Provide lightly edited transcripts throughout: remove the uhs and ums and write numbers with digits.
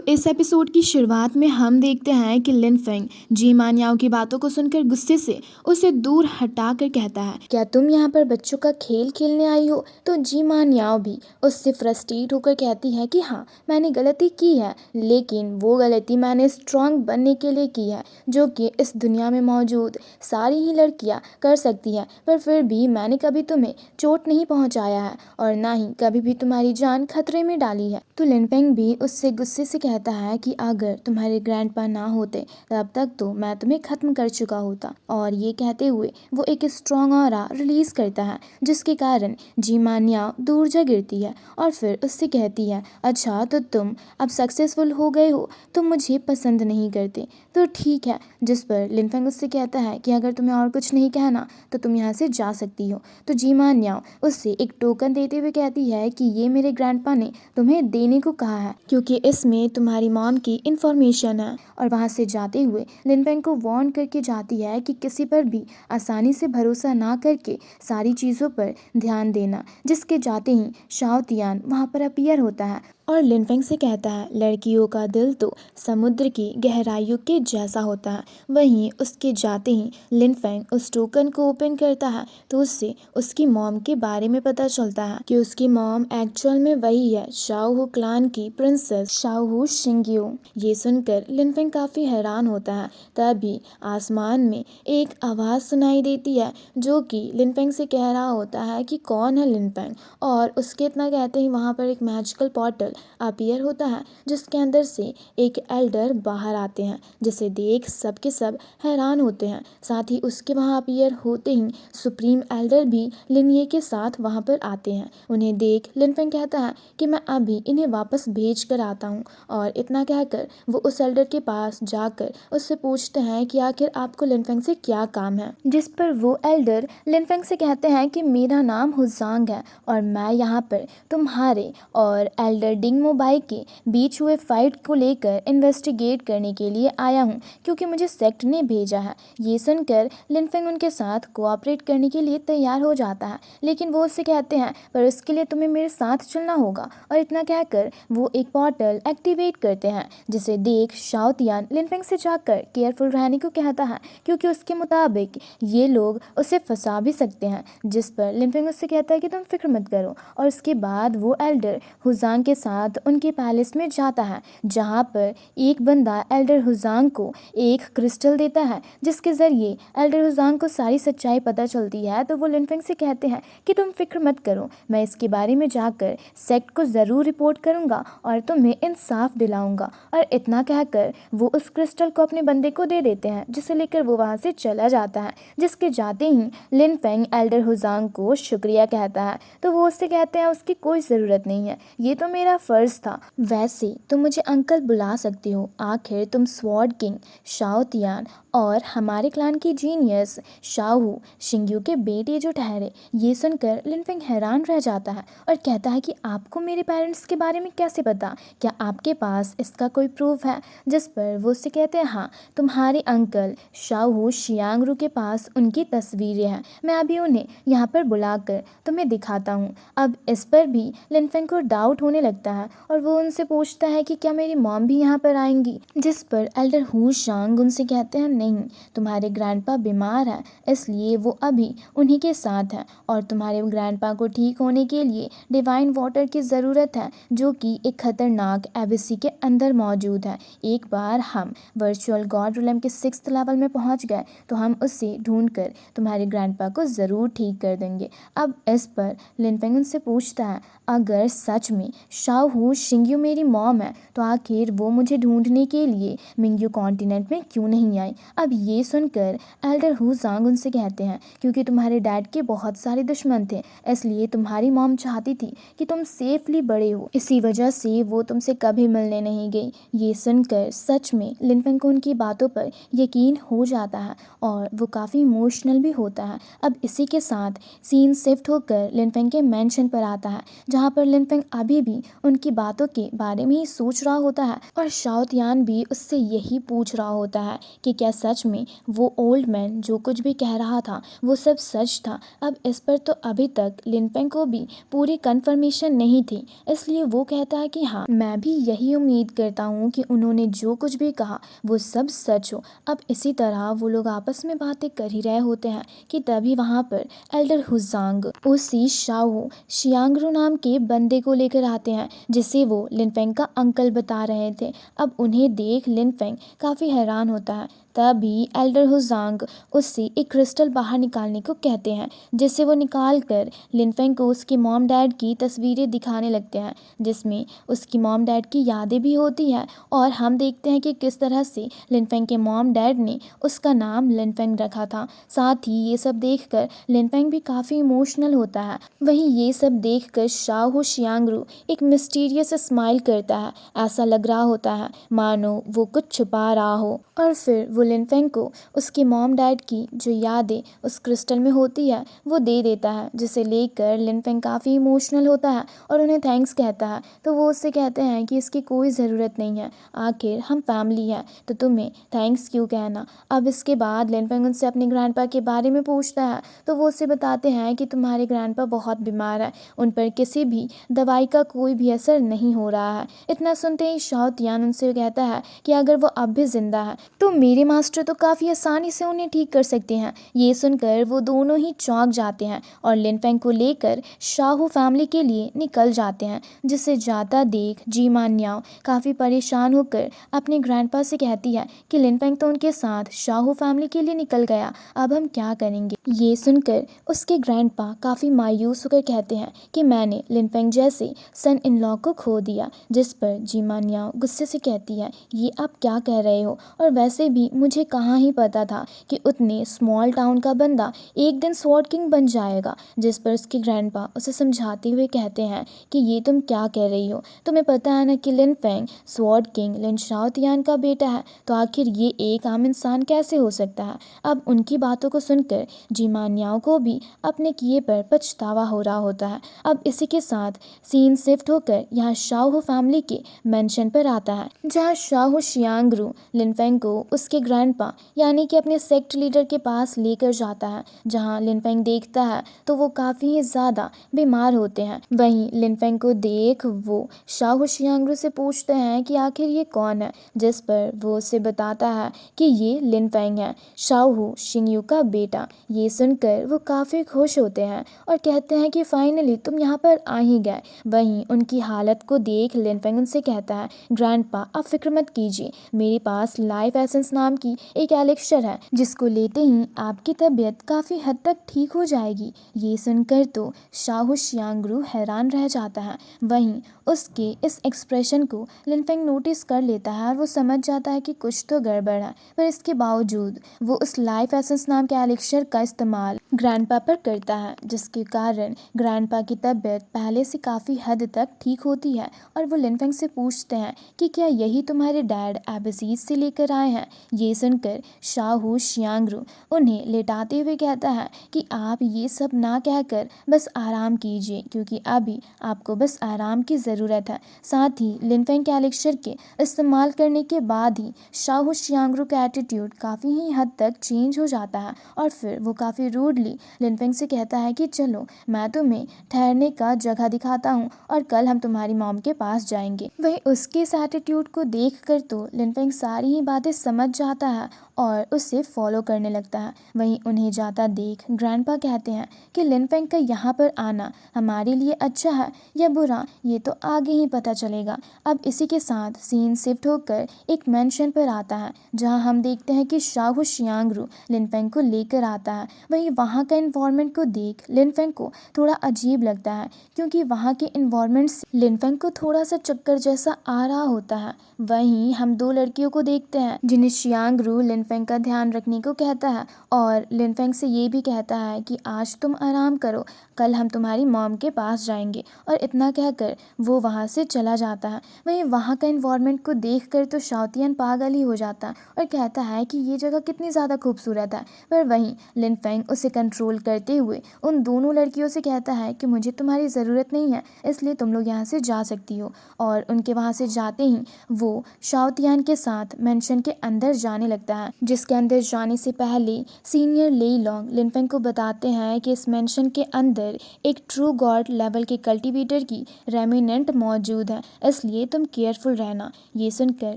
इस एपिसोड की शुरुआत में हम देखते हैं कि लिन फेंग जी मान्याओ की बातों को सुनकर गुस्से से उसे दूर हटाकर कहता है, क्या तुम यहाँ पर बच्चों का खेल खेलने आई हो? तो जी मान्याओ भी उससे फ्रस्ट्रेट होकर कहती है कि हाँ, मैंने गलती की है, लेकिन वो गलती मैंने स्ट्रांग बनने के लिए की है, जो कि इस दुनिया में मौजूद सारी ही लड़कियाँ कर सकती हैं। पर फिर भी मैंने कभी तुम्हें चोट नहीं पहुँचाया है और ना ही कभी भी तुम्हारी जान खतरे में डाली है। तो लिन फेंग भी उससे गुस्से से कहता है कि अगर तुम्हारे ग्रैंडपा ना होते तब तक तो मैं तुम्हें खत्म कर चुका होता। और ये कहते हुए वो एक स्ट्रॉन्ग ऑरा रिलीज करता है, जिसके कारण जी मान्याओ दूर जा गिरती है और फिर उससे कहती है, अच्छा तो तुम अब सक्सेसफुल हो गए हो, तुम मुझे पसंद नहीं करते, तो ठीक है। जिस पर लिन फेंग उससे कहता है कि अगर तुम्हें और कुछ नहीं कहना तो तुम यहाँ से जा सकती हो। तो जी मान्याओ उससे एक टोकन देते हुए कहती है कि ये मेरे ग्रैंडपा ने तुम्हें देने को कहा है, क्योंकि इसमें तुम्हारी मॉम की इंफॉर्मेशन है। और वहां से जाते हुए लिन फेंग को वार्न करके जाती है कि किसी पर भी आसानी से भरोसा ना करके सारी चीज़ों पर ध्यान देना। जिसके जाते ही शाओ तियान वहां पर अपीयर होता है और लिन फेंग से कहता है, लड़कियों का दिल तो समुद्र की गहराइयों के जैसा होता है। वहीं उसके जाते ही लिन फेंग उस टोकन को ओपन करता है तो उससे उसकी मॉम के बारे में पता चलता है कि उसकी मॉम एक्चुअल में वही है, शाओहू क्लान की प्रिंसेस शाओहू शिंग्यो। ये सुनकर लिन फेंग काफी हैरान होता है। तभी आसमान में एक आवाज सुनाई देती है जो कि लिन फेंग से कह रहा होता है कि कौन है लिन फेंग। और उसके इतना कहते ही वहां पर एक मैजिकल पोर्टल अपीयर होता है, जिसके अंदर से एक एल्डर बाहर आते हैं, जिसे देख सब के सब हैरान होते हैं। साथ ही उसके वहां अपीयर होते ही सुप्रीम एल्डर भी लिन ये के साथ वहां पर आते हैं। उन्हें देख लिन फेंग कहता है कि मैं अभी इन्हें वापस भेज कर आता हूँ। और इतना कहकर वो उस एल्डर के पास जाकर उससे पूछते हैं कि आखिर आपको लिन फेंग से क्या काम है। जिस पर वो एल्डर लिन फेंग से कहते हैं कि मेरा नाम हुजांग है और मैं यहाँ पर तुम्हारे और एल्डर डिंग मोबाई के बीच हुए फाइट को लेकर इन्वेस्टिगेट करने के लिए आया हूँ, क्योंकि मुझे सेक्ट ने भेजा है। ये सुनकर लिन फेंग उनके साथ कोऑपरेट करने के लिए तैयार हो जाता है, लेकिन वो उससे कहते हैं पर उसके लिए तुम्हें मेरे साथ चलना होगा। और इतना कहकर वो एक पोर्टल एक्टिवेट करते हैं, जिसे देख शाओ तियान लिन फेंग से जाकर केयरफुल रहने को कहता है, क्योंकि उसके मुताबिक ये लोग उसे फंसा भी सकते हैं। जिस पर लिन फेंग उससे कहता है कि तुम फिक्र मत करो। और उसके बाद वो एल्डर हुजांग के साथ उनके पैलेस में जाता है, जहाँ पर एक बंदा एल्डर हुजांग को एक क्रिस्टल देता है, जिसके जरिए एल्डर हुजांग को सारी सच्चाई पता चलती है। तो वो लिन फेंग से कहते हैं कि तुम फिक्र मत करो, मैं इसके बारे में जाकर सेक्ट को ज़रूर रिपोर्ट करूंगा और तुम्हें इंसाफ दिलाऊंगा। और इतना कहकर वो उस क्रिस्टल को अपने बंदे को दे देते हैं, जिसे लेकर वो वहाँ से चला जाता है। जिसके जाते ही लिन फेंग एल्डर हुजांग को शुक्रिया कहता है। तो वो उससे कहते हैं उसकी कोई ज़रूरत नहीं है, ये तो मेरा फ़र्ज़ था। वैसे तुम मुझे अंकल बुला सकते हो, आखिर तुम स्वॉर्ड किंग शाओ तियान और हमारे क्लान की जीनियस शाओहू शिंग्यू के बेटे जो ठहरे। ये सुनकर लिन फेंग हैरान रह जाता है और कहता है कि आपको मेरे पेरेंट्स के बारे में कैसे पता, क्या आपके पास इसका कोई प्रूफ है? जिस पर वो उससे कहते हैं, हाँ, तुम्हारे अंकल शाओहू शियांगरू के पास उनकी तस्वीरें हैं, मैं अभी उन्हें यहाँ पर बुलाकर तुम्हें दिखाता हूँ। अब इस पर भी लिन फेंग को डाउट होने लगता है और वो उनसे पूछता है कि क्या मेरी मॉम भी यहाँ पर आएंगी। जिस पर एल्डर हु शांग उनसे कहते हैं, नहीं, तुम्हारे ग्रैंडपा बीमार है, इसलिए वो अभी उन्हीं के साथ हैं और तुम्हारे ग्रैंडपा को ठीक होने के लिए डिवाइन वाटर की ज़रूरत है, जो कि एक खतरनाक एबिसी के अंदर मौजूद है। एक बार हम वर्चुअल गॉड रिलम के 6th लेवल में पहुंच गए तो हम उससे ढूंढकर तुम्हारे ग्रैंडपा को ज़रूर ठीक कर देंगे। अब इस पर लिन फेंग उनसे पूछता है, अगर सच में शाओहू शिंग्यू मेरी मॉम है तो आखिर वो मुझे ढूंढने के लिए मिंग्यू कॉन्टिनेंट में क्यों नहीं आई? अब ये सुनकर एल्डर हुजांग उनसे कहते हैं, क्योंकि तुम्हारे डैड के बहुत सारे दुश्मन थे, इसलिए तुम्हारी मॉम चाहती थी कि तुम सेफली बड़े हो, इसी वजह से वो तुमसे कभी मिलने नहीं गई। ये सुनकर सच में लिन फेंग को उनकी बातों पर यकीन हो जाता है और वो काफ़ी इमोशनल भी होता है। अब इसी के साथ सीन शिफ्ट होकर लिन फेंग के मेंशन पर आता है, जहाँ पर लिन फेंग अभी भी उनकी बातों के बारे में ही सोच रहा होता है और शाओतियान भी उससे यही पूछ रहा होता है कि क्या सच में वो ओल्ड मैन जो कुछ भी कह रहा था वो सब सच था। अब इस पर तो अभी तक लिनफेंग को भी पूरी कंफर्मेशन नहीं थी, इसलिए वो कहता है कि हाँ, मैं भी यही उम्मीद करता हूँ कि उन्होंने जो कुछ भी कहा वो सब सच हो। अब इसी तरह वो लोग आपस में बातें कर ही रहे होते हैं कि तभी वहाँ पर एल्डर हुजांग उसी शाओ शियांगरू नाम के बंदे को लेकर आते हैं जिसे वो लिनफेंग का अंकल बता रहे थे। अब उन्हें देख लिनफेंग काफ़ी हैरान होता है। तभी एल्डर हुजांग उससे एक क्रिस्टल बाहर निकालने को कहते हैं जिसे वो निकाल कर लिनफेंग को उसके मॉम डैड की तस्वीरें दिखाने लगते हैं जिसमें उसकी मॉम डैड की यादें भी होती हैं और हम देखते हैं कि किस तरह से लिनफेंग के मॉम डैड ने उसका नाम लिनफेंग रखा था। साथ ही ये सब देखकर लिनफेंग भी काफ़ी इमोशनल होता है। वहीं ये सब देखकर शाओ शियांगरू एक मिस्टीरियस स्माइल करता है। ऐसा लग रहा होता है मानो वो कुछ छुपा रहा हो और फिर वो लिनफेंग को उसकी मॉम डैड की जो यादें उस क्रिस्टल में होती है वो दे देता है जिसे लेकर लिनफेंग काफ़ी इमोशनल होता है और उन्हें थैंक्स कहता है। तो वो उससे कहते हैं कि इसकी कोई ज़रूरत नहीं है, आखिर हम फैमिली है तो तुम्हें थैंक्स क्यों कहना। अब इसके बाद लिनफेंग उनसे अपने ग्रैंडपा के बारे में पूछता है तो वो उससे बताते हैं कि तुम्हारे ग्रैंडपा बहुत बीमार है, उन पर किसी भी दवाई का कोई भी असर नहीं हो रहा है। इतना सुनते ही शाओतियान उनसे कहता है कि अगर वो अब भी जिंदा है तो मेरे मास्टर तो काफ़ी आसानी से उन्हें ठीक कर सकते हैं। ये सुनकर वो दोनों ही चौंक जाते हैं और लिनफेंग को लेकर शाहू फैमिली के लिए निकल जाते हैं। जिसे जाता देख जी मान्याओ काफ़ी परेशान होकर अपने ग्रैंडपा से कहती है कि लिनफेंग तो उनके साथ शाहू फैमिली के लिए निकल गया, अब हम क्या करेंगे। ये सुनकर उसके ग्रैंडपा काफ़ी मायूस होकर कहते हैं कि मैंने लिनफेंग जैसे सन इन लॉ को खो दिया। जिस पर जी मान्याओ गुस्से से कहती है ये आप क्या कह रहे हो, और वैसे भी मुझे कहाँ ही पता था कि उतने स्मॉल टाउन का बंदा एक दिन स्वॉर्ड किंग बन जाएगा। जिस पर उसके ग्रैंडपा उसे समझाते हुए कहते हैं कि ये तुम क्या कह रही हो, तुम्हें पता है ना कि लिनफेंग स्वॉर्ड किंग लिन शाओतियान का बेटा है, तो आखिर ये एक आम इंसान कैसे हो सकता है। अब उनकी बातों को सुनकर जी मान्याओ को भी अपने किए पर पछतावा हो रहा होता है। अब इसी के साथ सीन शिफ्ट होकर यहाँ शाओ फैमिली के मेंशन पर आता है जहाँ शाओ शियांगरू लिनफेंग को उसके ग्रैंडपा यानी कि अपने सेक्ट लीडर के पास लेकर जाता है। जहाँ लिनफेंग देखता है तो वो काफ़ी ज़्यादा बीमार होते हैं। वहीं लिनफेंग को देख वो शाओ शियांगरू से पूछते हैं कि आखिर ये कौन है, जिस पर वो उसे बताता है कि ये लिनफेंग है, शाओ शिंगयू का बेटा। ये सुनकर वो काफ़ी खुश होते हैं और कहते हैं कि फाइनली तुम यहाँ पर आ ही गए। वहीं उनकी हालत को देख लिनफेंग उनसे कहता है ग्रैंडपा आप फिक्र मत कीजिए, मेरे पास लाइफ एसेंस नाम की एक एलिक्सर है जिसको लेते ही आपकी तबीयत काफ़ी हद तक ठीक हो जाएगी। ये सुनकर तो शाओ शियांगरू हैरान रह जाता है। वहीं उसके इस एक्सप्रेशन को लिनफेंग नोटिस कर लेता है और वो समझ जाता है कि कुछ तो गड़बड़ है, पर इसके बावजूद वो उस लाइफ एसेंस नाम के एलिक्सर का इस्तेमाल ग्रैंडपा पर करता है जिसके कारण ग्रैंडपा की तबीयत पहले से काफ़ी हद तक ठीक होती है। और वो लिनफेंग से पूछते हैं कि क्या यही तुम्हारे डैड एबसीज से लेकर आए हैं। ये सुनकर शाओ शियांगरू उन्हें लेटाते हुए कहता है कि आप ये सब ना कहकर बस आराम कीजिए क्योंकि अभी आपको बस आराम की ज़रूरत है। साथ ही लिनफेंग के एलिक्सर के इस्तेमाल करने के बाद ही शाओ शियांगरू का एटीट्यूड काफ़ी ही हद तक चेंज हो जाता है और फिर वो काफ़ी रूडली लिनफेंग से कहता है कि चलो मैं तुम्हें ठहरने का जगह दिखाता हूँ और कल हम तुम्हारी मॉम के पास जाएंगे। वहीं उसके इस एटीट्यूड को देख कर तो लिनफेंग सारी ही बातें समझ जाता है और उसे फॉलो करने लगता है। वहीं उन्हें जाता देख ग्रैंडपा कहते हैं कि लिनफेंग का यहाँ पर आना हमारे लिए अच्छा है या बुरा ये तो आगे ही पता चलेगा। अब इसी के साथ सीन शिफ्ट होकर एक मेंशन पर आता है जहाँ हम देखते हैं कि शाओ शियांगरू लिनफेंग को लेकर आता है। वहीं वहाँ का इन्वायरमेंट को देख लिनफेंग को थोड़ा अजीब लगता है क्योंकि वहाँ के इन्वायरमेंट से लिनफेंग को थोड़ा सा चक्कर जैसा आ रहा होता है। वहीं हम दो लड़कियों को देखते हैं जिन्हें शियांग-रू लिनफेंग का ध्यान रखने को कहता है और लिनफेंग से ये भी कहता है कि आज तुम आराम करो, कल हम तुम्हारी मॉम के पास जाएंगे। और इतना कहकर वो वहाँ से चला जाता है। वहीं वहाँ का इन्वायरमेंट को देखकर तो शाओतियान पागल ही हो जाता है और कहता है कि ये जगह कितनी ज़्यादा खूबसूरत है। पर वहीं लिनफेंग उसे कंट्रोल करते हुए उन दोनों लड़कियों से कहता है कि मुझे तुम्हारी ज़रूरत नहीं है, इसलिए तुम लोग यहाँ से जा सकती हो। और उनके वहाँ से जाते ही वो शाओतियान के साथ मेंशन के अंदर जाने लगता है, जिसके अंदर जाने से पहले सीनियर लेई लॉन्ग लिनफेंग को बताते हैं कि इस मेंशन के अंदर एक ट्रू गॉड लेवल के कल्टीवेटर की रेमिनेंट मौजूद है, इसलिए तुम केयरफुल रहना। ये सुनकर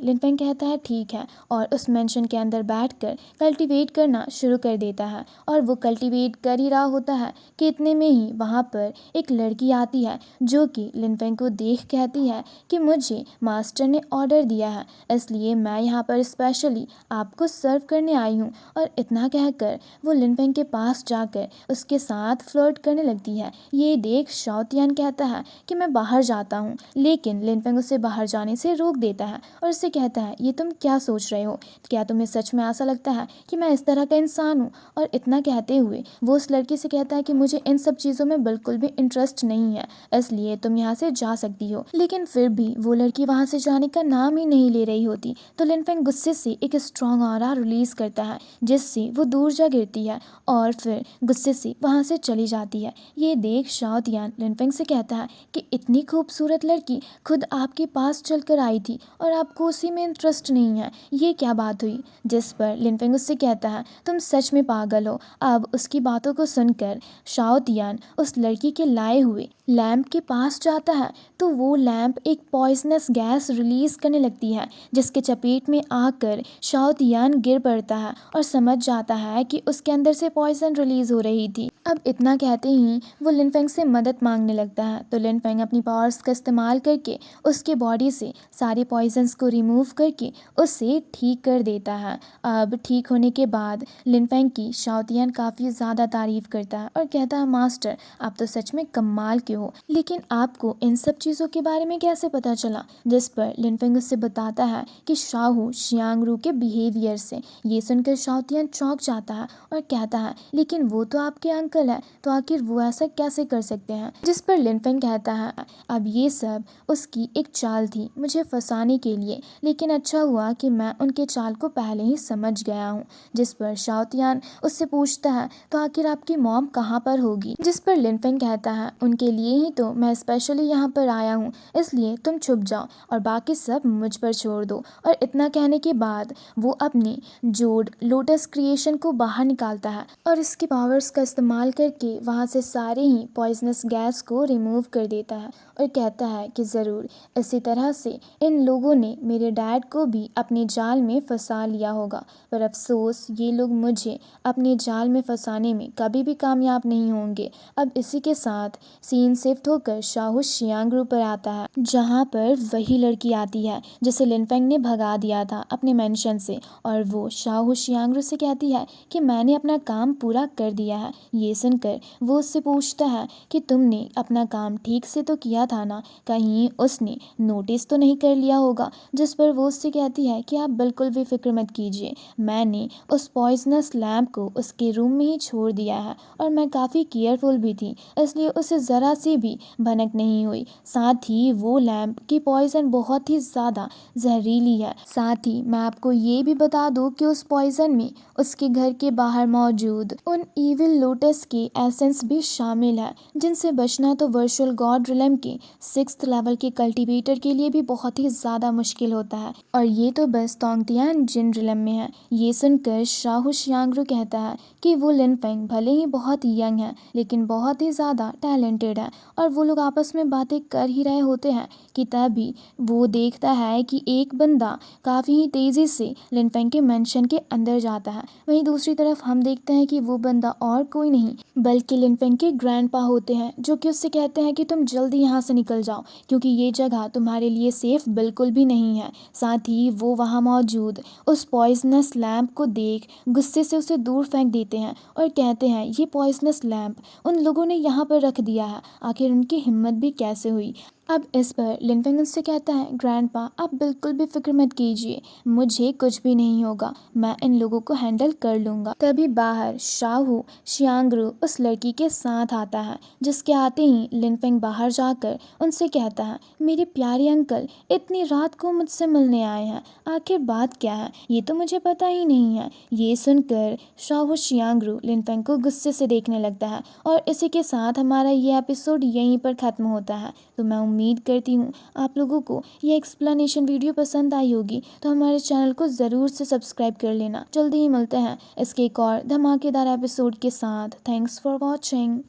लिनफेंग कहता है ठीक है और उस मेंशन के अंदर बैठकर कल्टीवेट करना शुरू कर देता है। और वो कल्टीवेट कर ही रहा होता है कि इतने में ही वहाँ पर एक लड़की आती है जो कि लिनफेंग को देख कहती है कि मुझे मास्टर ने ऑर्डर दिया है, इसलिए मैं यहाँ पर स्पेशली आपको सर्व करने आई हूँ। और इतना कहकर वो लिनफेंग के पास जाकर उसके साथ फ्लर्ट करने लगती है। ये देख शाओतियान कहता है कि मैं बाहर जाता हूँ, लेकिन लिनफेंग उसे बाहर जाने से रोक देता है और उससे कहता है ये तुम क्या सोच रहे हो, क्या तुम्हें सच में ऐसा लगता है कि मैं इस तरह का इंसान हूँ। और इतना कहते हुए वो उस लड़की से कहता है कि मुझे इन सब चीज़ों में बिल्कुल भी इंटरेस्ट नहीं है, इसलिए तुम यहाँ से जा सकती हो। लेकिन फिर भी वो लड़की वहाँ से जाने का नाम ही नहीं ले रही होती, तो लिनफेंग गुस्से से एक स्ट्रॉन्ग ऑरा रिलीज करता है जिससे वो दूर जा गिरती है और फिर गुस्से से वहाँ से चली जाती है। ये देख शाओतियान लिनफेंग से कहता है कि इतनी खूबसूरत लड़की खुद आपके पास चलकर आई थी और आपको उसी में इंटरेस्ट नहीं है, ये क्या बात हुई। जिस पर लिनफेंग उससे कहता है तुम सच में पागल हो। अब उसकी बातों को सुनकर शाओतियान उस लड़की के लाए हुए लैंप के पास जाता है, तो वो लैंप एक पॉइजनस गैस रिलीज करने लगती है जिसके चपेट में आकर शाओतियान गिर पड़ता है और समझ जाता है कि उसके अंदर से पॉइजन रिलीज हो रही थी। अब इतना कहते ही वो लिनफेंग से मदद मांगने लगता है, तो लिनफेंग अपनी पावर्स का इस्तेमाल करके उसके बॉडी से सारे पॉइजन्स को रिमूव करके उसे ठीक कर देता है। अब ठीक होने के बाद लिनफेंग की शाओतियान काफ़ी ज़्यादा तारीफ करता है और कहता है मास्टर आप तो सच में कमाल के हो, लेकिन आपको इन सब चीज़ों के बारे में कैसे पता चला। जिस पर लिनफेंग उससे बताता है कि शाहू शियांग-रू के बिहेवियर से। ये सुनकर शाओतियान चौंक जाता है और कहता है लेकिन वो तो आपके अंकल है, तो आखिर वो ऐसा कैसे कर सकते हैं। जिस पर लिनफेंग कहता है अब ये सब उसकी एक चाल थी मुझे फंसाने के लिए, लेकिन अच्छा हुआ कि मैं उनके चाल को पहले ही समझ गया हूँ। जिस पर शाओतियान उससे पूछता है तो आखिर आपकी मॉम कहाँ पर होगी। जिस पर लिनफेंग कहता है उनके लिए ही तो मैं स्पेशली यहाँ पर आया हूँ, इसलिए तुम छुप जाओ और बाकी सब मुझ पर छोड़ दो। और इतना कहने के बाद वो अपने जोड लोटस क्रिएशन को बाहर निकालता है और इसकी पावर्स का इस्तेमाल करके वहाँ से सारे ही पॉइजनस गैस को रिमूव कर देता है और कहता है कि ज़रूर इसी तरह से इन लोगों ने मेरे डैड को भी अपने जाल में फंसा लिया होगा, पर अफसोस ये लोग मुझे अपने जाल में फंसाने में कभी भी कामयाब नहीं होंगे। अब इसी के साथ सीन शिफ्ट होकर शाहू शियांग-रू पर आता है, जहाँ पर वही लड़की आती है जिसे लिनफेंग ने भगा दिया था अपने मेंशन से, और वो शाहू शियांग-रू से कहती है कि मैंने अपना काम पूरा कर दिया है। ये सुनकर वो उससे पूछता है कि तुमने अपना काम ठीक से तो किया था ना, कहीं उसने नोटिस तो नहीं कर लिया होगा। जिस पर वो उससे कहती है कि आप बिल्कुल भी फिक्र मत कीजिए, मैंने उस पॉइजनस लैंप को उसके रूम में ही छोड़ दिया है और मैं काफ़ी केयरफुल भी थी, इसलिए उसे ज़रा सी भी भनक नहीं हुई। साथ ही वो लैंप की पॉइजन बहुत ही ज़्यादा जहरीली है। साथ ही मैं आपको ये भी बता दूँ कि उस पॉइजन में उसके घर के बाहर मौजूद उन इविल लोटस के एसेंस भी शामिल है, जिनसे बचना तो वर्चुअल गॉड रिलम के 6th लेवल के कल्टीवेटर के लिए भी बहुत ही ज़्यादा मुश्किल होता है, और ये तो बस तोंगतियान जिन रिलम में है। ये सुनकर शाहू शियांग-रू कहता है कि वो लिनफेंग भले ही बहुत यंग है लेकिन बहुत ही ज़्यादा टैलेंटेड है। और वो लोग आपस में बातें कर ही रहे होते हैं कि तभी वो देखता है कि एक बंदा काफ़ी ही तेज़ी से लिनफेंग के मेंशन के अंदर जाता है। वहीं दूसरी तरफ हम देखते हैं कि वो बंदा और कोई नहीं बल्कि लिनफेंग के ग्रैंडपा होते हैं, जो कि उससे कहते हैं कि तुम जल्दी यहाँ से निकल जाओ क्योंकि ये जगह तुम्हारे लिए सेफ बिल्कुल भी नहीं है। साथ ही वो वहाँ मौजूद उस पॉइजनस लैंप को देख गुस्से से उसे दूर फेंक देते हैं और कहते हैं ये पॉइजनस लैंप उन लोगों ने यहाँ पर रख दिया है, आखिर उनकी हिम्मत भी कैसे हुई। अब इस पर लिनफेंग उससे कहता है, ग्रैंडपा आप बिल्कुल भी फिक्र मत कीजिए, मुझे कुछ भी नहीं होगा, मैं इन लोगों को हैंडल कर लूंगा। तभी बाहर शाहू शियांगरू उस लड़की के साथ आता है, जिसके आते ही लिनफेंग बाहर जाकर उनसे कहता है, मेरे प्यारे अंकल इतनी रात को मुझसे मिलने आए हैं, आखिर बात क्या है, ये तो मुझे पता ही नहीं है। ये सुनकर शाहू शियांगरू लिनफेंग को गुस्से से देखने लगता है और इसी के साथ हमारा ये एपिसोड यहीं पर ख़त्म होता है। तो मैं उम्मीद करती हूँ आप लोगों को ये एक्सप्लेनेशन वीडियो पसंद आई होगी, तो हमारे चैनल को ज़रूर से सब्सक्राइब कर लेना। जल्दी ही मिलते हैं इसके एक और धमाकेदार एपिसोड के साथ। Thanks for watching.